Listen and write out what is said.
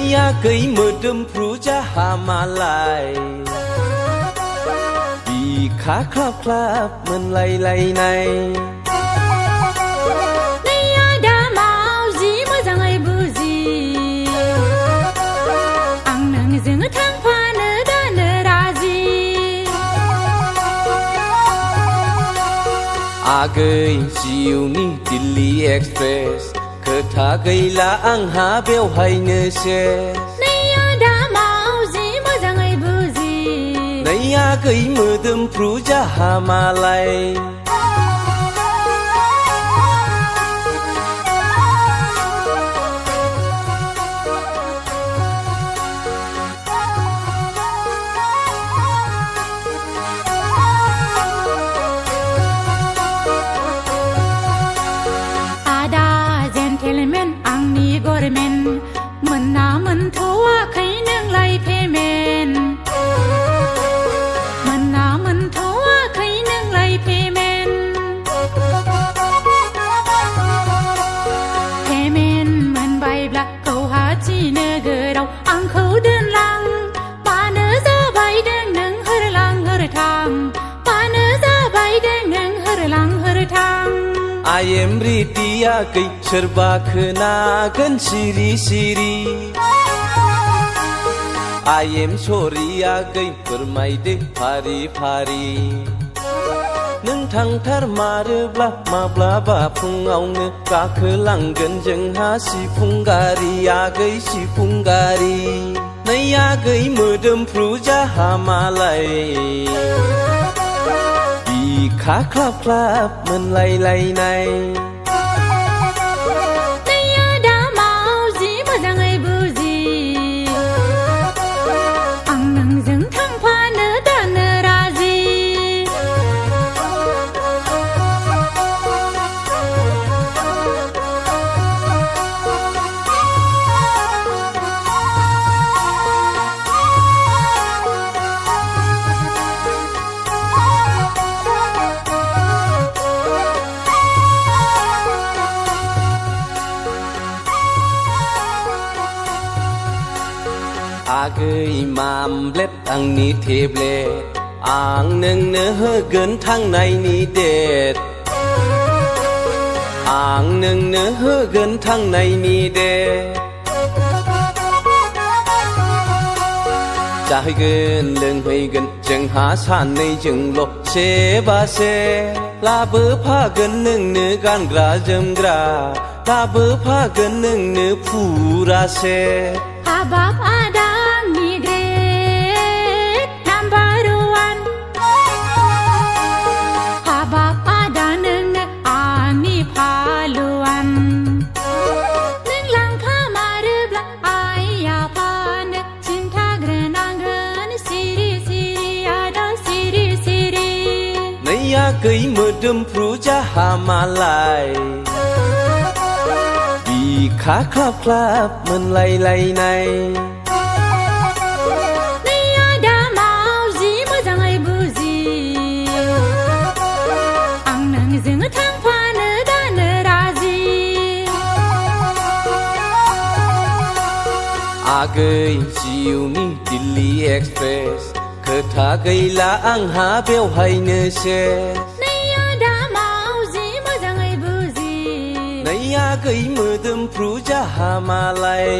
नैयाखै मोदोमफ्रु जाहा मालाय बिखा ख्लाब ख्लाब मोनलायलायनाय नैया दा मावजि मोजाङै बुजि आं नोंजों थांफानो दानो राजि आगै जिउनि दिल्ली एक्सप्रेस खोथा गैला आंहा बेवहायनो सेस नैया दा मावजि मोजाङै बुजि नैयाखै मोदोमफ्रु जाहा मालाय आंनि गरमेन मोनना मोनथ'वाखै नोंलाय पेमेन्ट मोनना मोनथ'वाखै नोंलाय पेमेन्ट मोनबायब्ला गुवाहाटि नोगोराव आंखौ दोनलां मानो जाबायदों नों होरलां होरथां मानो जाबायदों नों होरलां होरथां I am ready आगै सोरबा खोनागोन सिरि सिरि I am sorry आगै फोरमायदो फारि फारि नों थांथारमारोब्ला माब्लाबा फुङावनो गाखोलांगोन जोंहा सिफुं गारि आगै सिफुं गारि नैयाखै मोदोमफ्रु जाहा मालाय बिखा ख्लाब ख्लाब मोनलायलायनाय नैया दा मावजि मोजाङै बुजि आं नोंजों थांफानो दानो राजि आगै मामब्लेट आंनि टेब्लेट आं नोंनो होगोन थांनायनि डेट आं नोंनो होगोन थांनायनि डेट जाहैगोन लोंहैगोन जोंहा सानैजोंल' सेबासे लाबोफागोन नोंनो गानग्रा जोमग्रा लाबोफागोन नोंनो फुरासे हाबाब आदा आंनि ग्रेट नाम्बार वान हाबाब आदा नोंनो आंनि फालुवान नों लांखामारोब्ला आइ आफानो खिन्थाग्रोनांगोन सिरि सिरि आदा सिरि सिरि नैयाखै मोदोमफ्रु जाहा मालाय बिखा ख्लाब ख्लाब मोनलायलायनाय नैया दा मावजि मोजाङै बुजि आं नोंजों थांफानो दानो राजि आगै जिउनि दिल्ली एक्सप्रेस खोथा गैला आंहा बेवहायनो सेस नैया दा मावजि मोजाङै बुजि नैयाखै मोदोमफ्रु जाहा मालाय